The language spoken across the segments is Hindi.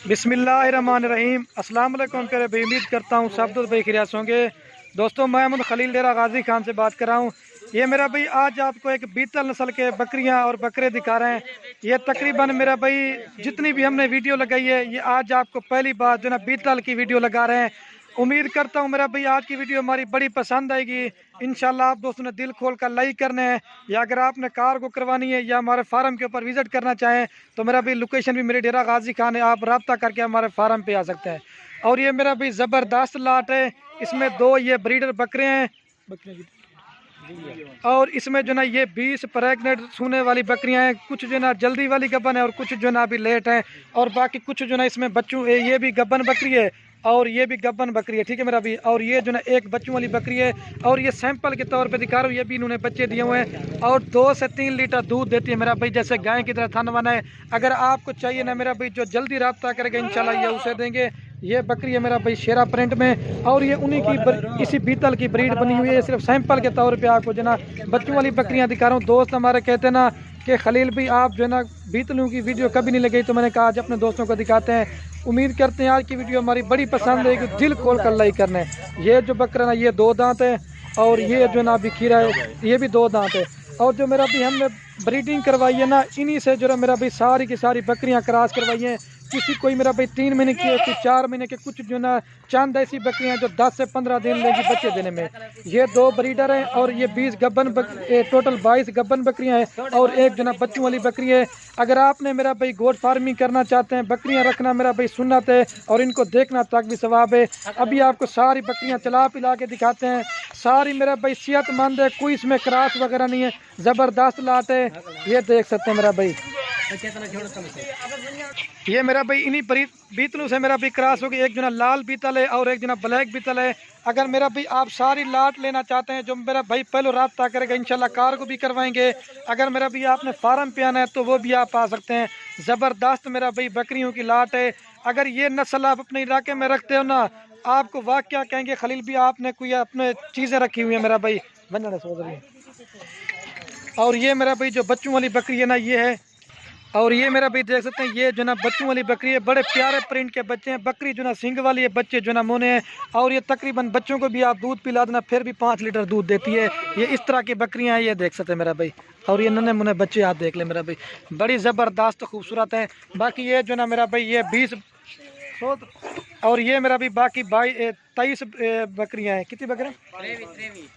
बिस्मिल्लाहिर्रहमानिर्रहीम। अस्सलाम वालेकुम प्यारे भाई, उम्मीद करता हूँ सब दोस्त भाई खैरियत होंगे। दोस्तों, मैं अहमद खलील डेरा गाजी खान से बात कर रहा हूँ। ये मेरा भाई आज आपको एक बीतल नस्ल के बकरियाँ और बकरे दिखा रहे हैं। ये तकरीबन मेरा भाई जितनी भी हमने वीडियो लगाई है, ये आज आपको पहली बार जो ना बीतल की वीडियो लगा रहे हैं। उम्मीद करता हूँ मेरा भाई आज की वीडियो हमारी बड़ी पसंद आएगी। इंशाल्लाह आप दोस्तों ने दिल खोल कर लाइक करने हैं, या अगर आपने कार को करवानी है या हमारे फार्म के ऊपर विजिट करना चाहें तो मेरा भाई लोकेशन भी मेरे डेरा गाजी खान है, आप रब्ता करके हमारे फार्म पे आ सकते हैं। और ये मेरा भाई ज़बरदस्त लाट है। इसमें दो ये ब्रीडर बकरे हैं और इसमें जो ना ये 20 प्रेगनेंट सूने वाली बकरियां हैं। कुछ जो ना जल्दी वाली गब्बन है और कुछ जो ना अभी लेट है, और बाकी कुछ जो ना इसमें बच्चों ये भी गब्बन बकरी है और ये भी गब्बन बकरी है, ठीक है मेरा भी। और ये जो ना एक बच्चों वाली बकरी है और ये सैंपल के तौर पे दिखा रहा हूँ, ये भी इन्होंने बच्चे दिए हुए हैं और 2 से 3 लीटर दूध देती है मेरा भाई, जैसे गाय की तरह थन बना है। अगर आपको चाहिए ना मेरा भाई जो जल्दी रब्ता करेगा इंशाल्लाह ये उसे देंगे। ये बकरी है मेरा भाई शेरा प्रिंट में, और ये उन्हीं की इसी बीतल की ब्रीड बनी हुई है। सिर्फ सैंपल के तौर पे आपको जो ना बच्चों वाली बकरियां दिखा रहा हूँ। दोस्त हमारे कहते हैं ना कि खलील भी आप जो है ना बीतलों की वीडियो कभी नहीं लगाई, तो मैंने कहा आज अपने दोस्तों को दिखाते हैं। उम्मीद करते हैं आज की वीडियो हमारी बड़ी पसंद है, कि दिल खोल कर लाइक करना है। ये जो बकरा ना ये 2 दांत है और ये जो ना अभी खीरा है ये भी 2 दांत है। और जो मेरा भी हमने ब्रीडिंग करवाई है ना, इन्हीं से जो है मेरा भाई सारी की सारी बकरियां क्रॉस करवाई हैं। किसी कोई मेरा भाई 3 महीने की है, कोई 4 महीने के, कुछ जो ना चंद ऐसी बकरियां जो 10 से 15 दिन लेंगी बच्चे देने में। ये 2 ब्रीडर हैं और ये 20 गब्बन टोटल 22 गब्बन बकरियां हैं और एक जो ना बच्चों वाली बकरी है। अगर आपने मेरा भाई गोट फार्मिंग करना चाहते हैं, बकरियां रखना मेरा भाई सुन्नत है और इनको देखना तक भी सवाब है। अभी आपको सारी बकरियां चला पिला के दिखाते हैं। सारी मेरा भाई सेहतमंद है, कोई इसमें क्रॉस वगैरह नहीं है, ज़बरदस्त लाट है। ये देख सकते हैं मेरा भाई, ये मेरा भाई इन्हीं बीतलों से मेरा भी क्रॉस हो गया। एक जना लाल बीतल है और एक जना ब्लैक बीतल है। अगर मेरा भाई आप सारी लाट लेना चाहते हैं, जो मेरा भाई पहले रब्ता करेगा इंशाल्लाह कार को भी करवाएंगे। अगर मेरा भाई आपने फार्म पे आना है तो वो भी आप आ सकते हैं। ज़बरदस्त मेरा भाई बकरियों की लाट है। अगर ये नस्ल आप अपने इलाके में रखते हो ना, आपको वाकया कहेंगे खलील भी आपने कोई अपने चीज़ें रखी हुई है मेरा भाई बनना सोच रही है। और ये मेरा भाई जो बच्चों वाली बकरी है ना ये है, और ये मेरा भाई देख सकते हैं ये जो ना बच्चों वाली बकरी है। बड़े प्यारे प्रिंट के बच्चे हैं। बकरी जो ना सिंग वाली है, बच्चे जो ना मोने हैं। और ये तकरीबन बच्चों को भी आप दूध पिला देना फिर भी 5 लीटर दूध देती है। ये इस तरह की बकरियां हैं, ये देख सकते हैं मेरा भाई। और ये नन्हे मुन्ने बच्चे आप देख ले मेरा भाई, बड़ी ज़बरदस्त खूबसूरत हैं। बाकी ये जो ना मेरा भाई ये 20 और ये मेरा भी बाकी 23 बकरियां हैं। कितनी बकरियां?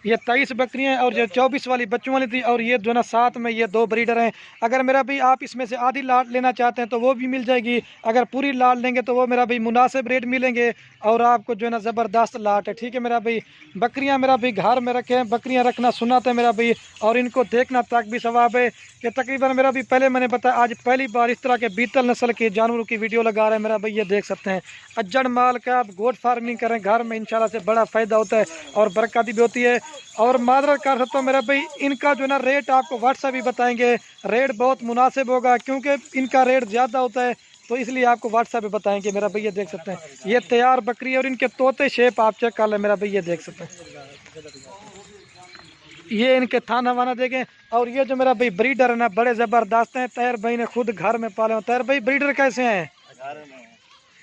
ये 23 बकरियां हैं और जो 24 वाली बच्चों वाली थी, और ये जो ना साथ में ये 2 ब्रीडर हैं। अगर मेरा भी आप इसमें से आधी लाट लेना चाहते हैं तो वो भी मिल जाएगी। अगर पूरी लाट लेंगे तो वो मेरा भाई मुनासिब रेट मिलेंगे और आपको जो है ना ज़बरदस्त लाट है, ठीक है मेरा भाई। बकरियां मेरा भाई घर में रखे हैं, बकरियां रखना सुन्नत है मेरा भाई, और इनको देखना तक भी सवाब है। कि तकरीबन मेरा भी पहले मैंने बताया आज पहली बार इस तरह के बीतल नस्ल के जानवरों की वीडियो लगा रहे हैं मेरा भाई। ये देख सकते हैं अज्जड़ माल का आप गोट फार्मिंग करें घर में, इंशाल्लाह से बड़ा फ़ायदा होता है और बरकत भी होती है। और मादरत कर सकता हूँ मेरा भाई, इनका जो ना रेट आपको व्हाट्सएप भी बताएंगे। रेट बहुत मुनासिब होगा क्योंकि इनका रेट ज़्यादा होता है, तो इसलिए आपको व्हाट्सएप पे बताएंगे मेरा भाई। ये देख सकते हैं ये तैयार बकरी है और इनके तोते शेप आप चेक कर लें मेरा भाई। ये देख सकते हैं ये इनके थाना वाना देखें। और ये जो मेरा भाई ब्रीडर है ना बड़े ज़बरदस्त हैं। तैर भाई ने खुद घर में पाले हो। तैर भाई ब्रीडर कैसे हैं?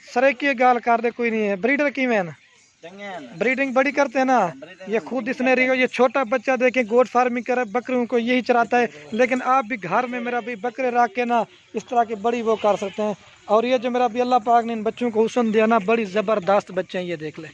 सरे की गाल कर दे कोई नहीं है ब्रीडर की में ब्रीडिंग बड़ी करते हैं ना। ये खुद इसने रियो ये छोटा बच्चा देखे गोट फार्मिंग करे, बकरियों को यही चराता है। लेकिन आप भी घर में मेरा भी बकरे रख के ना इस तरह की बड़ी वो कर सकते हैं। और ये जो मेरा भी अल्लाह पाक ने इन बच्चों को हुस्न दिया ना, बड़ी ज़बरदस्त बच्चे हैं। ये देख ले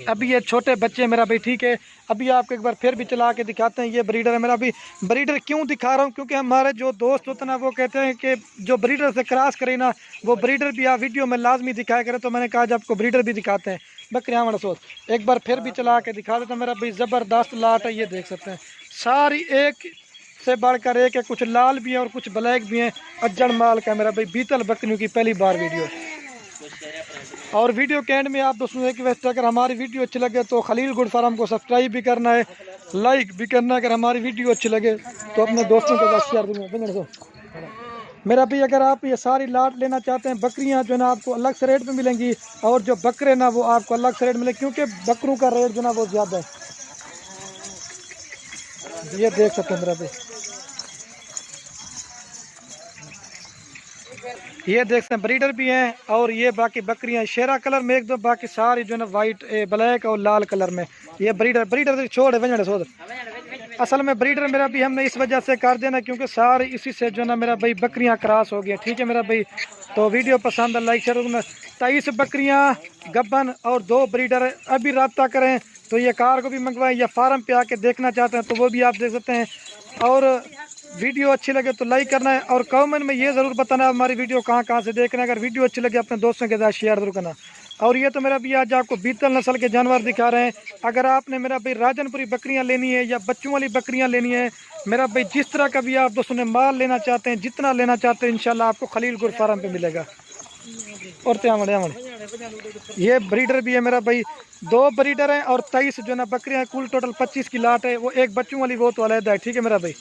अभी ये छोटे बच्चे मेरा भाई, ठीक है। अभी आपको एक बार फिर भी चला के दिखाते हैं। ये ब्रीडर है मेरा भी। ब्रीडर क्यों दिखा रहा हूँ? क्योंकि हमारे जो दोस्त होते हैं ना वो कहते हैं कि जो ब्रीडर से क्रॉस करे ना वो ब्रीडर भी आप वीडियो में लाजमी दिखाया करें। तो मैंने कहा आज आपको ब्रीडर भी दिखाते हैं। बकरियाँ वाला सोच एक बार फिर भी चला के दिखा देता मेरा भाई। ज़बरदस्त लाट है, ये देख सकते हैं सारी एक से बढ़कर एक है। कुछ लाल भी हैं और कुछ ब्लैक भी हैं। अज्जड़ माल का मेरा भाई बीतल बकरियों की पहली बार वीडियो। और वीडियो के एंड में आप दोस्तों एक वैसे अगर हमारी वीडियो अच्छी लगे तो खलील गुड फार्म को सब्सक्राइब भी करना है, लाइक भी करना है। अगर हमारी वीडियो अच्छी लगे तो अपने दोस्तों के साथ शेयर देना मेरा भी। अगर आप ये सारी लाट लेना चाहते हैं, बकरियां जो ना आपको अलग से रेट में मिलेंगी और जो बकरे ना वो आपको अलग से रेट मिले, क्योंकि बकरों का रेट जो ना वो ज़्यादा है। ये देख सकते हैं मेरा भी। ये देख सकते हैं ब्रीडर भी हैं, और ये बाकी बकरियां शेरा कलर में एक दो, बाकी सारी जो है ना वाइट ब्लैक और लाल कलर में। ये ब्रीडर ब्रीडर छोड़ वजह सोद असल में ब्रीडर मेरा भी हमने इस वजह से कर देना क्योंकि सारी इसी से जो है ना मेरा भाई बकरियां क्रॉस हो गई। ठीक है मेरा भाई, तो वीडियो पसंद है लाइक शेयर करना। 23 बकरियां गब्बन और 2 ब्रीडर अभी रब्ता करें तो ये कार को भी मंगवाएं या फार्म पे आके देखना चाहते हैं तो वो भी आप देख सकते हैं। और वीडियो अच्छी लगे तो लाइक करना है और कमेंट में ये ज़रूर बताना हमारी वीडियो कहाँ से देख रहे हैं। अगर वीडियो अच्छी लगे अपने दोस्तों के साथ शेयर जरूर करना। और ये तो मेरा भी आज आपको बीतल नस्ल के जानवर दिखा रहे हैं। अगर आपने मेरा भाई राजनपुरी बकरियां लेनी है या बच्चों वाली बकरियां लेनी है, मेरा भाई जिस तरह का भी आप दोस्तों ने माल लेना चाहते हैं, जितना लेना चाहते हैं, इंशाल्लाह आपको खलीलपुर फार्म पे मिलेगा। और ये ब्रीडर भी है मेरा भाई, 2 ब्रीडर हैं और 23 जो ना बकरियां, कुल टोटल 25 की लाट है। वो एक बच्चों वाली वो तो अलग है। ठीक है मेरा भाई।